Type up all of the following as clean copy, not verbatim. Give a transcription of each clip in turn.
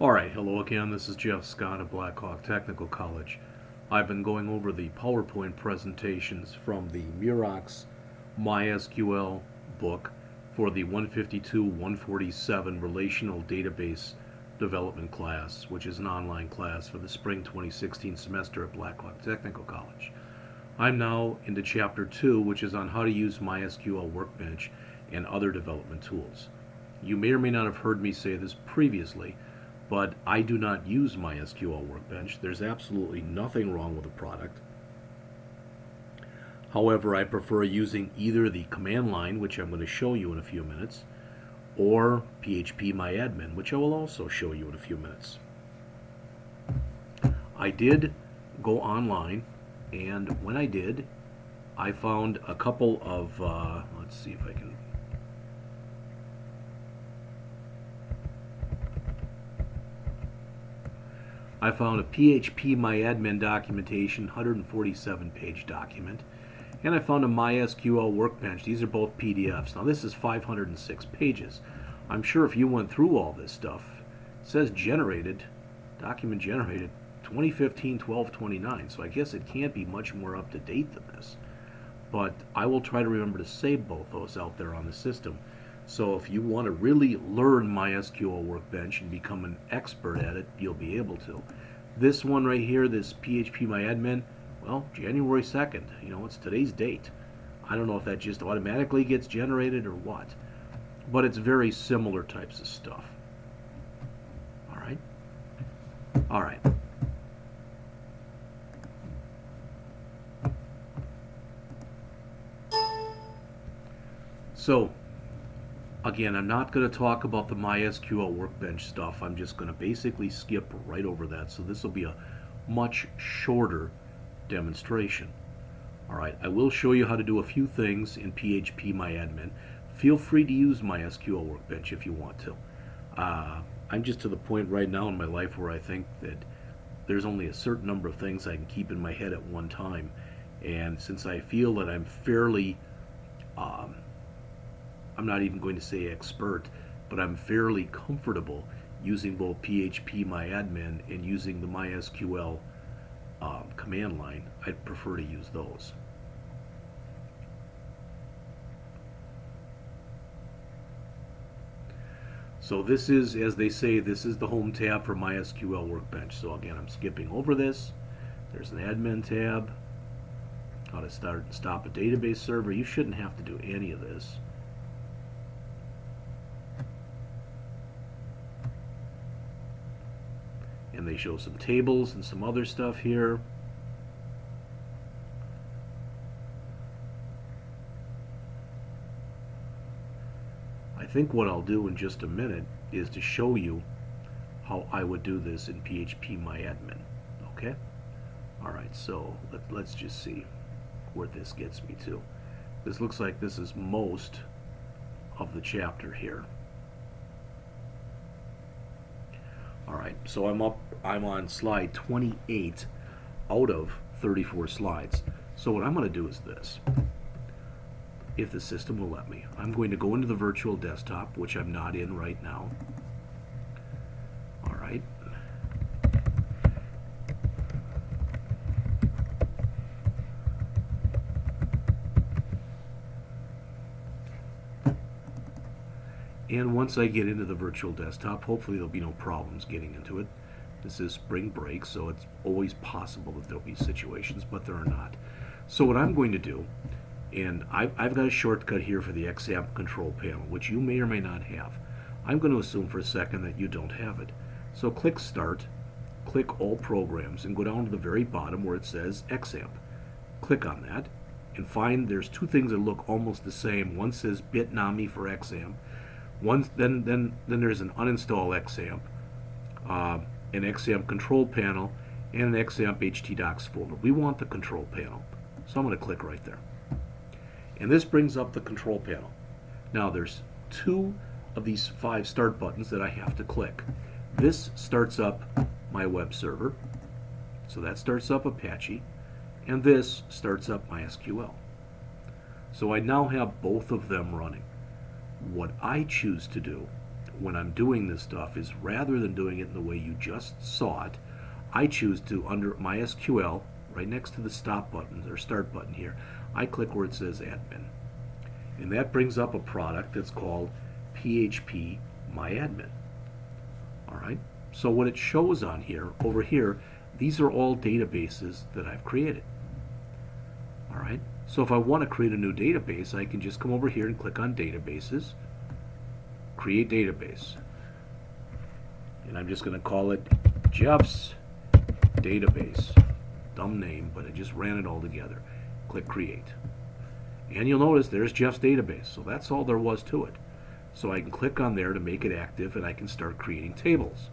Alright, hello again. This is Jeff Scott of Blackhawk Technical College. I've been going over the PowerPoint presentations from the Murox MySQL book for the 152-147 Relational Database Development class, which is an online class for the spring 2016 semester at Blackhawk Technical College. I'm now into Chapter 2, which is on how to use Mysql Workbench and other development tools. You may or may not have heard me say this previously, but I do not use Mysql Workbench. There's absolutely nothing wrong with the product. However, I prefer using either the command line, which I'm going to show you in a few minutes, or phpMyAdmin, which I will also show you in a few minutes. I did go online, and when I did, I found a couple of, let's see if I can. I found a phpMyAdmin documentation, 147-page document, and I found a MySQL Workbench. These are both PDFs. Now this is 506 pages. I'm sure if you went through all this stuff, it says generated, document generated 2015-12-29, so I guess it can't be much more up to date than this. But I will try to remember to save both those out there on the system. So if you want to really learn MySQL Workbench and become an expert at it, you'll be able to. This one right here, this phpMyAdmin, well, January 2nd, it's today's date. I don't know if that just automatically gets generated or what, but it's very similar types of stuff. All right. So, again, I'm not going to talk about the MySQL Workbench stuff. I'm just going to basically skip right over that. So this will be a much shorter demonstration. All right, I will show you how to do a few things in phpMyAdmin. Feel free to use MySQL Workbench if you want to. I'm just to the point right now in my life where I think that there's only a certain number of things I can keep in my head at one time. And since I feel that I'm fairly I'm not even going to say expert, but I'm fairly comfortable using both phpMyAdmin and using the MySQL command line. I'd prefer to use those. So this is, as they say, this is the home tab for MySQL Workbench. So again, I'm skipping over this. There's an admin tab, how to start and stop a database server. You shouldn't have to do any of this. And they show some tables and some other stuff here. I think what I'll do in just a minute is to show you how I would do this in phpMyAdmin. Okay? Alright, so let's just see where this gets me to. This looks like this is most of the chapter here. Alright, so I'm on slide 28 out of 34 slides. So what I'm going to do is this. If the system will let me, I'm going to go into the virtual desktop, which I'm not in right now. Alright. And once I get into the virtual desktop, hopefully there'll be no problems getting into it. This is spring break, so it's always possible that there'll be situations, but there are not. So what I'm going to do, and I've got a shortcut here for the XAMPP control panel, which you may or may not have. I'm going to assume for a second that you don't have it. So click Start, click All Programs, and go down to the very bottom where it says XAMPP. Click on that, and find there's two things that look almost the same. One says Bitnami for XAMPP. Then there's an uninstall XAMPP, an XAMPP control panel, and an XAMPP htdocs folder. We want the control panel, so I'm going to click right there. And this brings up the control panel. Now there's two of these 5 start buttons that I have to click. This starts up my web server, so that starts up Apache, and this starts up MySQL. So I now have both of them running. What I choose to do when I'm doing this stuff is rather than doing it in the way you just saw it, I choose to, under MySQL, right next to the stop button or start button here, I click where it says admin. And that brings up a product that's called PHP MyAdmin. All right. So what it shows on here, over here, these are all databases that I've created. All right. So if I want to create a new database, I can just come over here and click on databases, create database. And I'm just going to call it Jeff's database. Dumb name, but I just ran it all together. Click create. And you'll notice there's Jeff's database. So that's all there was to it. So I can click on there to make it active, and I can start creating tables.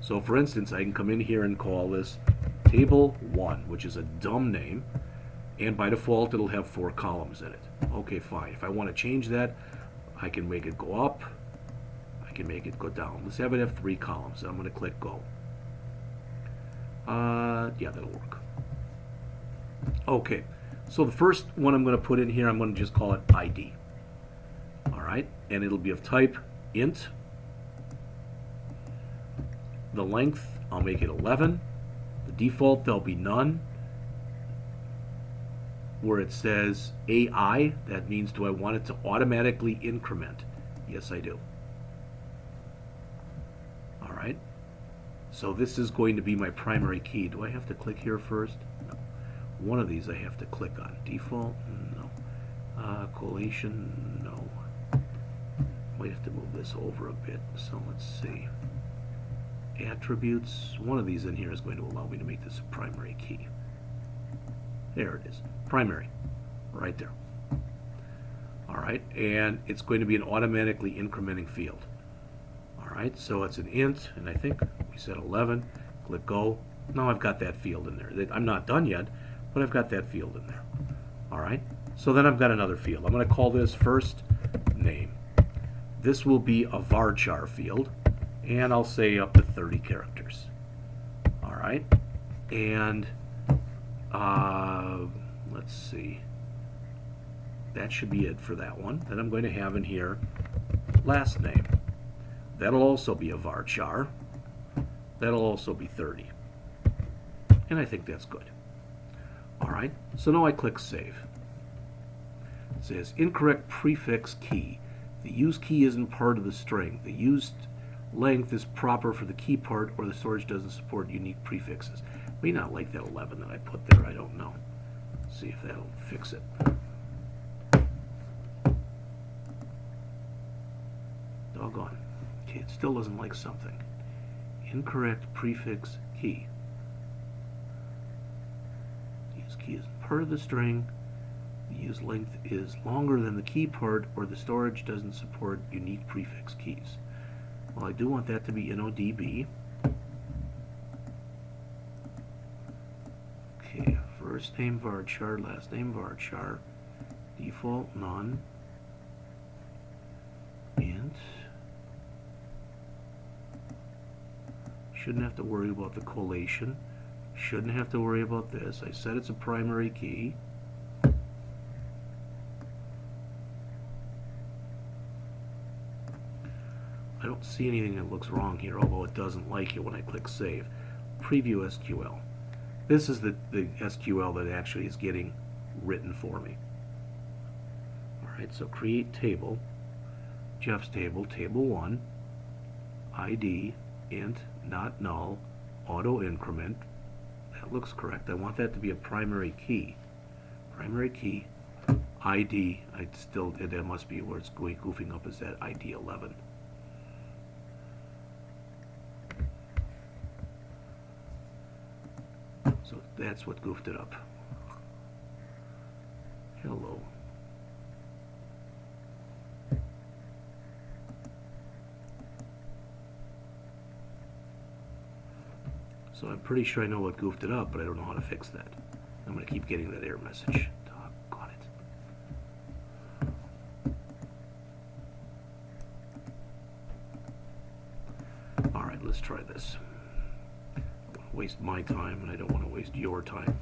So for instance, I can come in here and call this table 1, which is a dumb name, and by default it'll have 4 columns in it. Okay, fine. If I want to change that, I can make it go up, I can make it go down. Let's have it have 3 columns. I'm going to click go. Yeah, that'll work. Okay, so the first one I'm going to put in here, I'm going to just call it ID. Alright, and it'll be of type int. The length, I'll make it 11. The default, there'll be none. Where it says AI, that means do I want it to automatically increment? Yes, I do. Alright, so this is going to be my primary key. Do I have to click here first? No. One of these I have to click on. Default? No. Collation? No. Might have to move this over a bit. So let's see. Attributes. One of these in here is going to allow me to make this a primary key. There it is. Primary. Right there. Alright, and it's going to be an automatically incrementing field. Alright, so it's an int, and I think we said 11. Click go. Now I've got that field in there. I'm not done yet, but I've got that field in there. Alright, so then I've got another field. I'm going to call this first name. This will be a varchar field, and I'll say up to 30 characters. Alright, and let's see. That should be it for that one. Then I'm going to have in here last name. That'll also be a varchar. That'll also be 30. And I think that's good. Alright, so now I click save. It says incorrect prefix key. The used key isn't part of the string. The used length is proper for the key part, or the storage doesn't support unique prefixes. May not like that 11 that I put there. I don't know. See if that'll fix it. Doggone. Okay, it still doesn't like something. Incorrect prefix key. The used key isn't part of the string. The used length is longer than the key part, or the storage doesn't support unique prefix keys. Well, I do want that to be NODB. Okay, first name varchar, last name varchar, default none, int. Shouldn't have to worry about the collation. Shouldn't have to worry about this. I said it's a primary key. I don't see anything that looks wrong here, although it doesn't like it when I click save. Preview SQL. This is the SQL that actually is getting written for me. Alright, so create table, Jeff's table, table 1, ID, int, not null, auto increment. That looks correct. I want that to be a primary key. Primary key, ID, that must be where it's goofing up, is that ID 11. So that's what goofed it up. Hello. So I'm pretty sure I know what goofed it up, but I don't know how to fix that. I'm going to keep getting that error message. Doggone it. Alright, let's try this. I don't want to waste my time, and I don't want to waste your time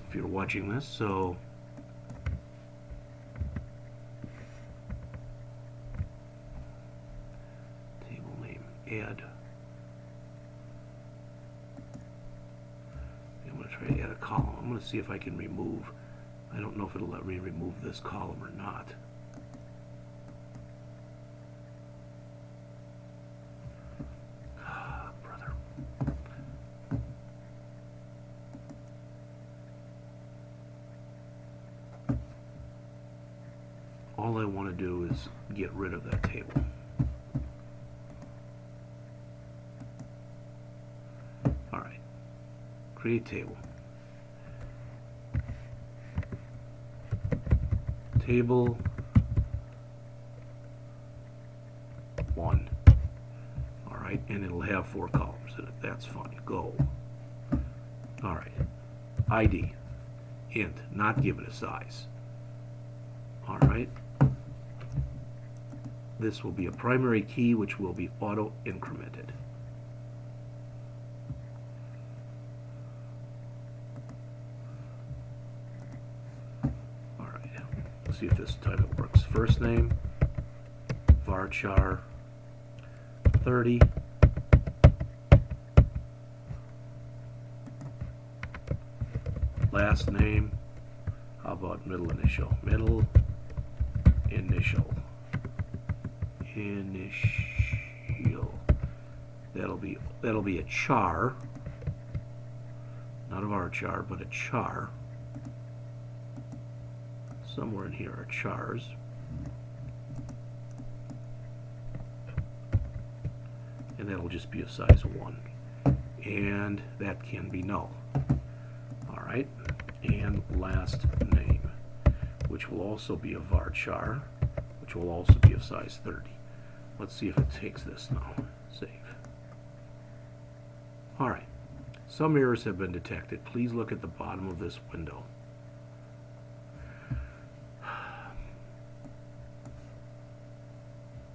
if you're watching this, so add. I'm going to try to add a column. I'm going to see if I can remove. I don't know if it'll let me remove this column or not. Brother. All I want to do is get rid of that table. All right. Create table. Table 1. All right, and it'll have 4 columns in it. That's fine. Go. All right. ID. Int. Not given a size. All right. This will be a primary key which will be auto-incremented. See if this time it works. First name, varchar 30. Last name, how about middle initial? Middle initial. That'll be a char. Not a varchar, but a char. Somewhere in here are chars. And that'll just be of size 1. And that can be null. Alright. And last name, which will also be a varchar, which will also be of size 30. Let's see if it takes this now. Save. Alright. Some errors have been detected. Please look at the bottom of this window.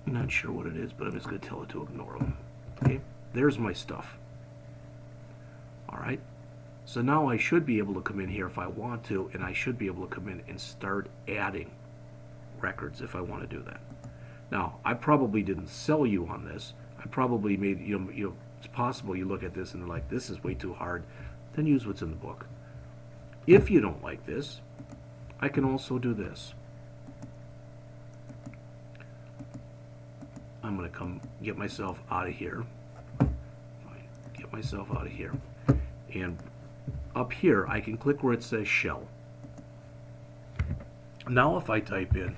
I'm not sure what it is, but I'm just going to tell it to ignore them. Okay, there's my stuff. Alright, so now I should be able to come in here if I want to, and I should be able to come in and start adding records if I want to do that. Now, I probably didn't sell you on this. I probably made, it's possible you look at this and they're like, this is way too hard. Then use what's in the book. If you don't like this, I can also do this. I'm going to come get myself out of here. Fine. Get myself out of here. And up here, I can click where it says shell. Now if I type in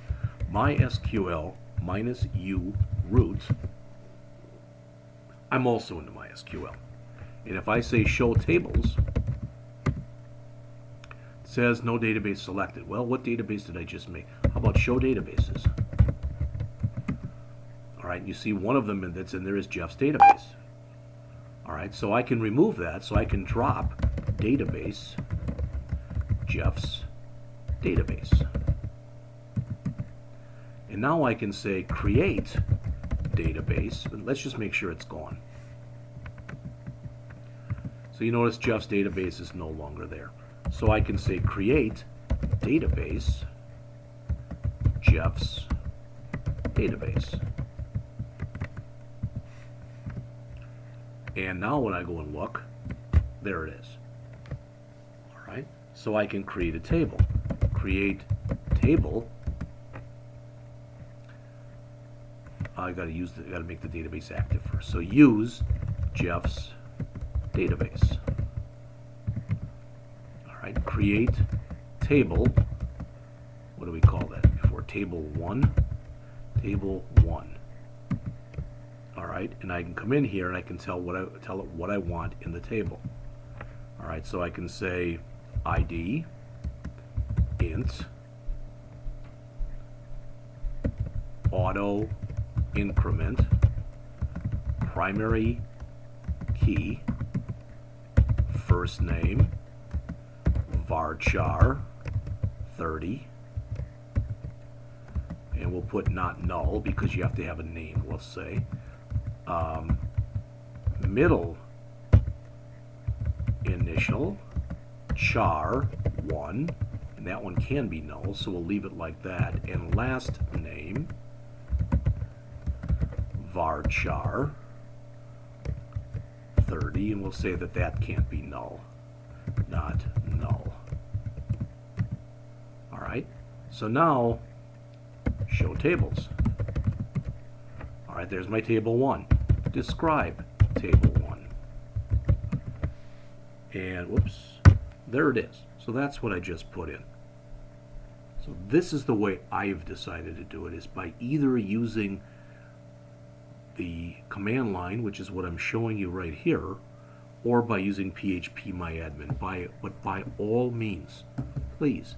MySQL -u root, I'm also into MySQL. And if I say show tables, it says no database selected. Well, what database did I just make? How about show databases? Alright, you see one of them that's in there is Jeff's database. Alright, so I can remove that, so I can drop database, Jeff's database. And now I can say create database. Let's just make sure it's gone. So you notice Jeff's database is no longer there. So I can say create database, Jeff's database. And now when I go and look, there it is. Alright, so I can create a table. Create table. I gotta make the database active first. So use Jeff's database. Alright, create table. What do we call that before? Table 1. Table 1. Alright, and I can come in here and I can tell it what I want in the table. Alright, so I can say ID, int, auto increment, primary key, first name, varchar 30, and we'll put not null because you have to have a name, let's say. Middle initial, char 1, and that one can be null, so we'll leave it like that. And last name, varchar 30, and we'll say that that can't be null, not null. All right, so now show tables. All right, there's my table 1. Describe table 1. And whoops, there it is. So that's what I just put in. So this is the way I've decided to do it, is by either using the command line, which is what I'm showing you right here, or by using phpMyAdmin. But by all means, please,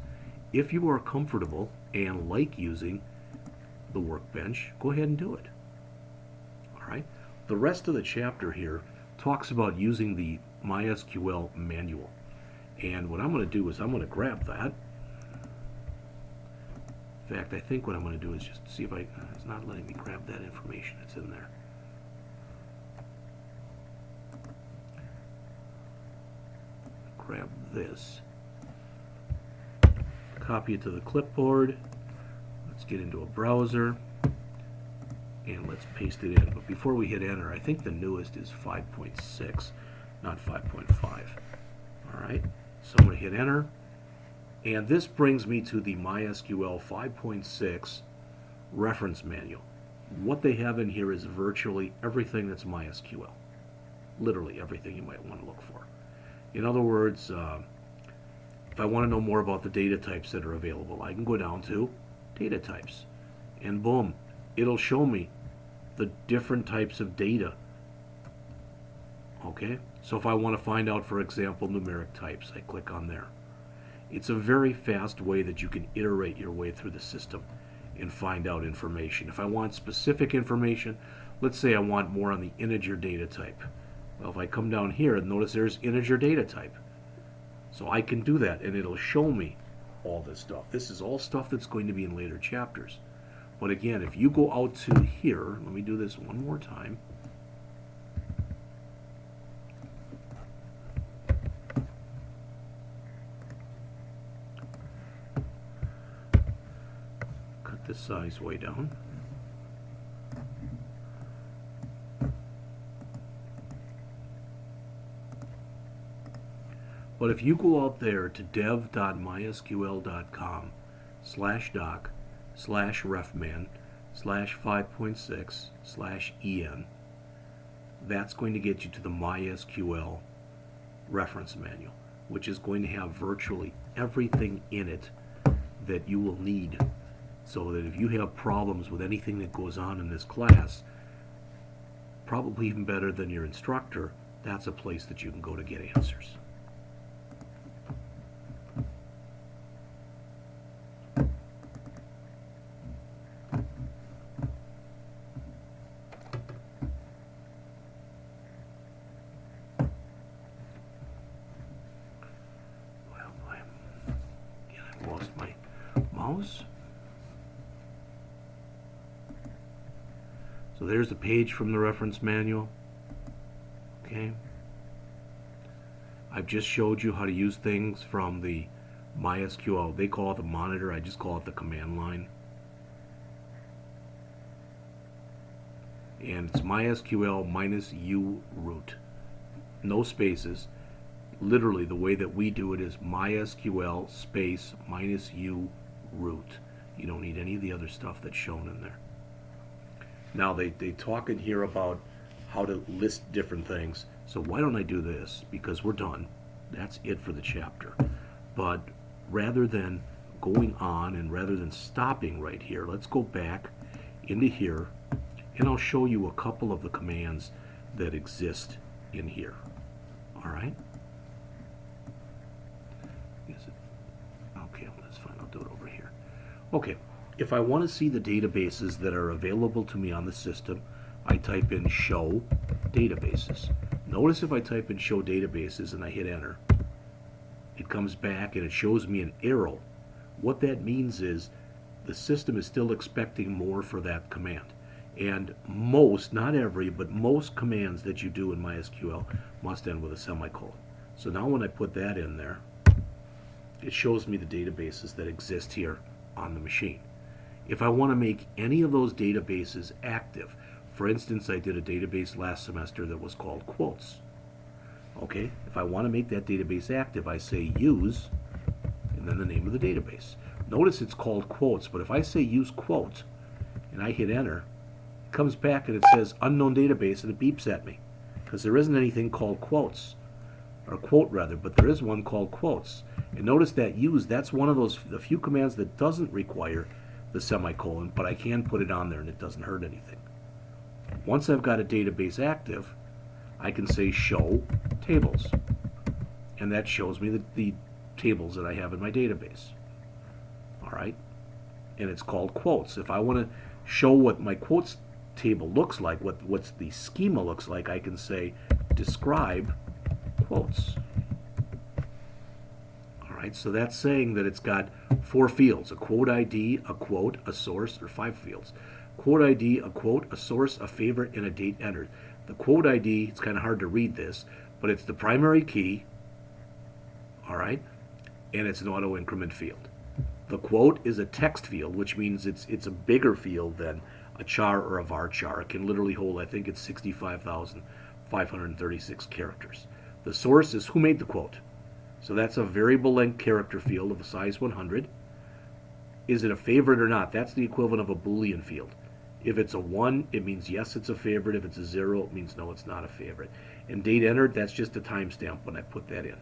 if you are comfortable and like using the workbench, go ahead and do it. All right. The rest of the chapter here talks about using the MySQL manual. And what I'm going to do is I'm going to grab that. In fact, I think what I'm going to do is just see if it's not letting me grab that information. It's in there. Grab this. Copy it to the clipboard. Let's get into a browser. And let's paste it in. But before we hit enter, I think the newest is 5.6, not 5.5. All right. So I'm going to hit enter. And this brings me to the MySQL 5.6 reference manual. What they have in here is virtually everything that's MySQL. Literally everything you might want to look for. In other words, if I want to know more about the data types that are available, I can go down to data types. And boom, it'll show me the different types of data. Okay? So if I want to find out, for example, numeric types, I click on there. It's a very fast way that you can iterate your way through the system and find out information. If I want specific information, let's say I want more on the integer data type. Well, if I come down here, notice there's integer data type. So I can do that, and it'll show me all this stuff. This is all stuff that's going to be in later chapters. But again, if you go out to here, let me do this one more time. Cut this size way down. But if you go out there to dev.mysql.com/doc/refman/5.6/en, that's going to get you to the MySQL reference manual, which is going to have virtually everything in it that you will need, so that if you have problems with anything that goes on in this class, probably even better than your instructor, that's a place that you can go to get answers. So there's the page from the reference manual. Okay. I've just showed you how to use things from the MySQL. They call it the monitor. I just call it the command line. And it's MySQL -u root. No spaces. Literally, the way that we do it is MySQL space -u root. You don't need any of the other stuff that's shown in there. Now they talk in here about how to list different things. So why don't I do this? Because we're done. That's it for the chapter. But rather than going on and rather than stopping right here, let's go back into here and I'll show you a couple of the commands that exist in here. All right? Okay, that's fine. I'll do it over here. Okay. If I want to see the databases that are available to me on the system, I type in show databases. Notice if I type in show databases and I hit enter, it comes back and it shows me an arrow. What that means is the system is still expecting more for that command. And most, not every, but most commands that you do in MySQL must end with a semicolon. So now when I put that in there, it shows me the databases that exist here on the machine. If I want to make any of those databases active, for instance, I did a database last semester that was called Quotes. Okay, if I want to make that database active, I say use, and then the name of the database. Notice it's called quotes, but if I say use quote, and I hit enter, it comes back and it says unknown database, and it beeps at me, because there isn't anything called quotes, or quote rather, but there is one called quotes. And notice that use, that's one of those, the few commands that doesn't require the semicolon, but I can put it on there and it doesn't hurt anything. Once I've got a database active, I can say show tables, and that shows me the tables that I have in my database. All right, and it's called quotes. If I want to show what my quotes table looks like, what's the schema looks like, I can say describe quotes. All right, so that's saying that it's got 4 fields: a quote ID, a quote, a source, or 5 fields. Quote ID, a quote, a source, a favorite, and a date entered. The quote ID, it's kind of hard to read this, but it's the primary key, all right, and it's an auto increment field. The quote is a text field, which means it's a bigger field than a char or a varchar. It can literally hold, I think it's 65,536 characters. The source is who made the quote. So that's a variable length character field of a size 100. Is it a favorite or not? That's the equivalent of a Boolean field. If it's a 1, it means yes, it's a favorite. If it's a 0, it means no, it's not a favorite. And date entered, that's just a timestamp when I put that in.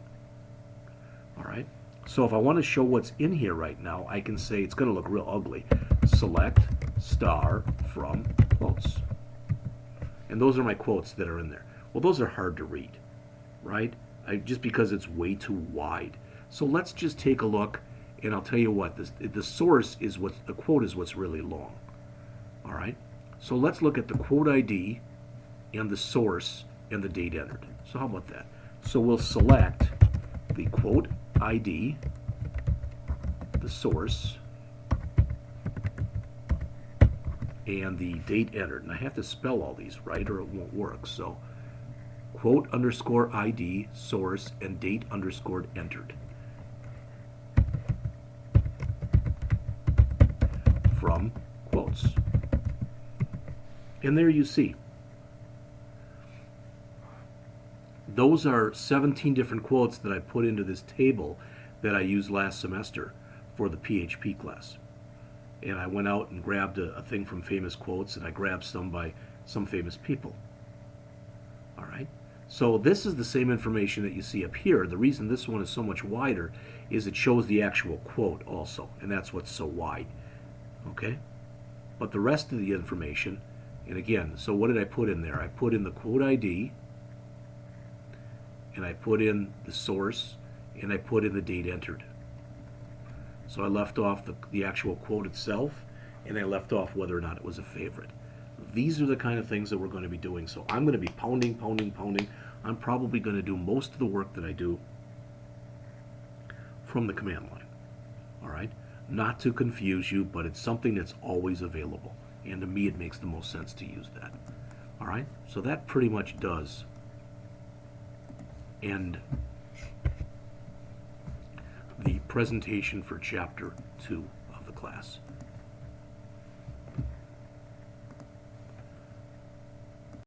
All right. So if I want to show what's in here right now, I can say it's going to look real ugly. Select star from quotes. And those are my quotes that are in there. Well, those are hard to read, right? Just because it's way too wide. So let's just take a look, and I'll tell you what, the source is the quote is what's really long. All right. So let's look at the quote ID and the source and the date entered. So how about that? So we'll select the quote ID, the source, and the date entered. And I have to spell all these right or it won't work. So quote underscore ID, source, and date underscored entered. From quotes. And there you see. Those are 17 different quotes that I put into this table that I used last semester for the PHP class. And I went out and grabbed a thing from Famous Quotes, and I grabbed some by some famous people. All right. So this is the same information that you see up here. The reason this one is so much wider is it shows the actual quote also, and that's what's so wide. Okay? But the rest of the information, and again, so what did I put in there? I put in the quote ID, and I put in the source, and I put in the date entered. So I left off the actual quote itself, and I left off whether or not it was a favorite. These are the kind of things that we're going to be doing. So I'm going to be pounding. I'm probably going to do most of the work that I do from the command line. All right? Not to confuse you, but it's something that's always available. And to me, it makes the most sense to use that. All right? So that pretty much does end the presentation for Chapter 2 of the class.